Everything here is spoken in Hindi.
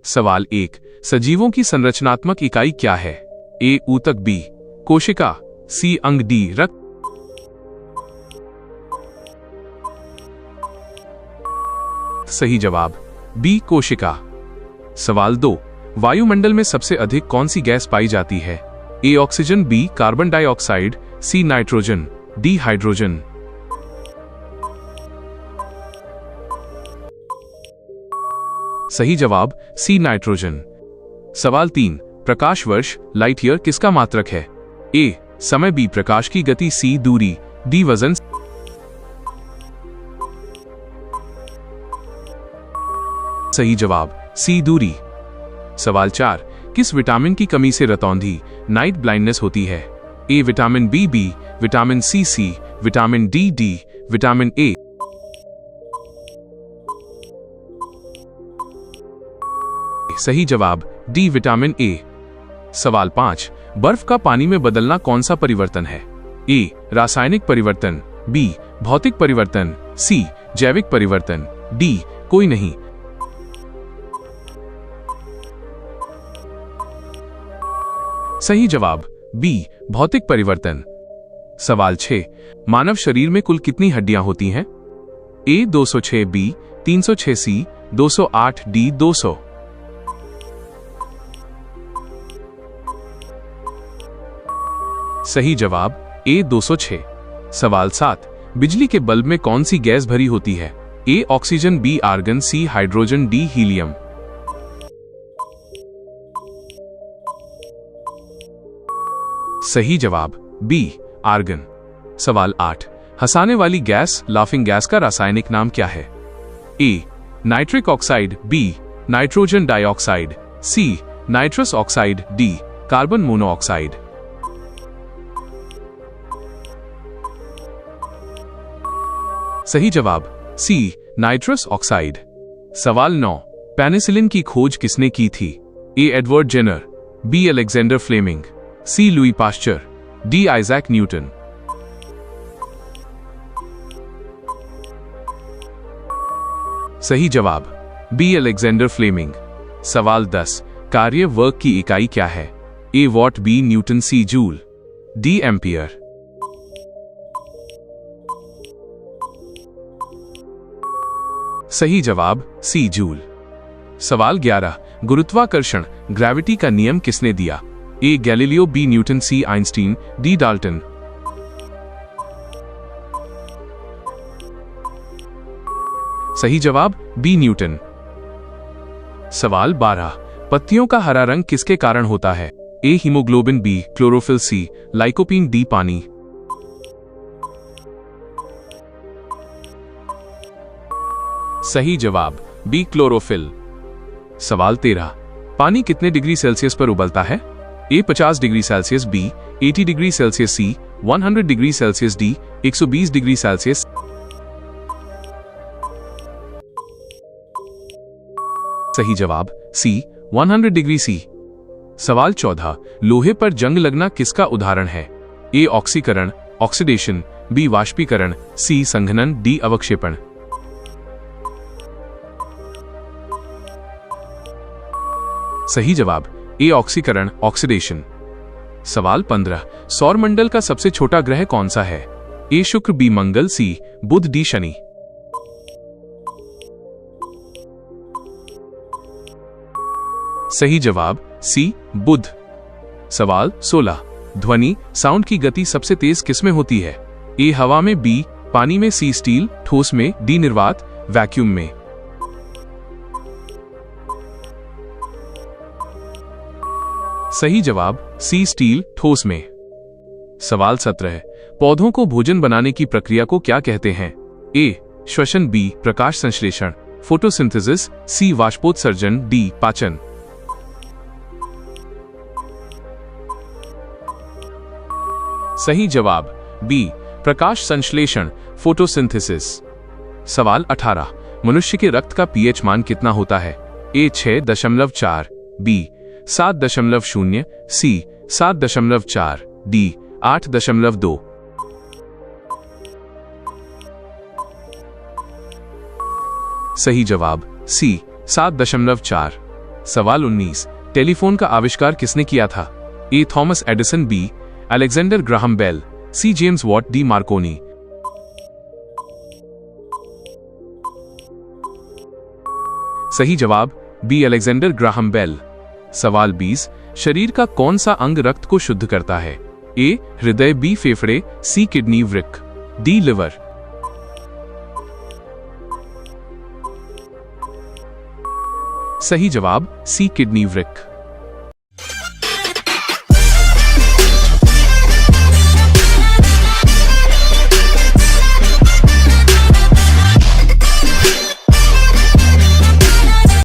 सवाल 1, सजीवों की संरचनात्मक इकाई क्या है? ए ऊतक, बी कोशिका, सी अंग, डी रक्त। सही जवाब बी कोशिका। सवाल 2, वायुमंडल में सबसे अधिक कौन सी गैस पाई जाती है? A oxygen, B carbon dioxide, C nitrogen, D hydrogen. सही जवाब सी नाइट्रोजन। सवाल 3, प्रकाश वर्ष लाइट ईयर किसका मात्रक है? ए समय, बी प्रकाश की गति, सी दूरी, डी वजन। सही जवाब सी दूरी। सवाल 4, किस विटामिन की कमी से रतौंधी नाइट ब्लाइंडनेस होती है? A vitamin B, B vitamin C, C vitamin D, D vitamin A. सही जवाब डी विटामिन ए। सवाल 5, बर्फ का पानी में बदलना कौन सा परिवर्तन है? ए रासायनिक परिवर्तन, बी भौतिक परिवर्तन, सी जैविक परिवर्तन, डी कोई नहीं। सही जवाब बी भौतिक परिवर्तन। सवाल 6, मानव शरीर में कुल कितनी हड्डियां होती हैं? ए 206, बी 306, सी 208, डी 200। सही जवाब ए 206। सवाल 7, बिजली के बल्ब में कौन सी गैस भरी होती है? A oxygen, B argon, C hydrogen, D helium. सही जवाब बी आर्गन। सवाल 8, हंसाने वाली गैस लाफिंग गैस का रासायनिक नाम क्या है? A nitric oxide, B nitrogen dioxide, C nitrous oxide, D carbon monoxide. सही जवाब सी नाइट्रस ऑक्साइड। सवाल 9, पेनिसिलिन की खोज किसने की थी? A Edward Jenner, B Alexander Fleming, C Louis Pasteur, D Isaac Newton. सही जवाब बी अलेक्जेंडर फ्लेमिंग। सवाल 10, कार्य वर्क की इकाई क्या है? A watt, B Newton, C joule, D ampere. सही जवाब सी जूल। सवाल 11, गुरुत्वाकर्षण ग्रेविटी का नियम किसने दिया? A Galileo, B Newton, C Einstein, D Dalton. सही जवाब बी न्यूटन। सवाल 12, पत्तियों का हरा रंग किसके कारण होता है? ए हीमोग्लोबिन, बी क्लोरोफिल, सी लाइकोपीन, डी पानी। सही जवाब बी क्लोरोफिल। सवाल 13, पानी कितने डिग्री सेल्सियस पर उबलता है? A 50 degree Celsius, B 80 degree Celsius, C 100 degree Celsius, D 120 degree Celsius. सही जवाब सी 100 डिग्री सी। सवाल 14, लोहे पर जंग लगना किसका उदाहरण है? ए ऑक्सीकरण ऑक्सीडेशन, बी वाष्पीकरण, सी संघनन, डी अवक्षेपण। सही जवाब ए ऑक्सीकरण ऑक्सीडेशन। सवाल 15, सौरमंडल का सबसे छोटा ग्रह कौन सा है? ए शुक्र, बी मंगल, सी बुध, डी शनि। सही जवाब सी बुध। सवाल 16, ध्वनि साउंड की गति सबसे तेज किसमें होती है? ए हवा में, बी पानी में, सी स्टील ठोस में, डी निर्वात वैक्यूम में। सही जवाब सी स्टील ठोस में। सवाल 17, पौधों को भोजन बनाने की प्रक्रिया को क्या कहते हैं? ए श्वसन, बी प्रकाश संश्लेषण फोटोसिंथेसिस, सी वाष्पोत्सर्जन, डी पाचन। सही जवाब बी प्रकाश संश्लेषण फोटोसिंथेसिस। सवाल 18, मनुष्य के रक्त का पीएच मान कितना होता है? ए 6.4, बी 7.0, सी 7.4, डी 8.2। सही जवाब सी 7.4। सवाल 19, टेलीफोन का आविष्कार किसने किया था? A Thomas Edison, B Alexander Graham Bell, C James Watt D Marconi. सही जवाब बी अलेक्जेंडर ग्राहम बेल। सवाल 20, शरीर का कौन सा अंग रक्त को शुद्ध करता है? ए हृदय, बी फेफड़े, सी किडनी, वृक्क, डी लिवर। सही जवाब सी किडनी, वृक्क।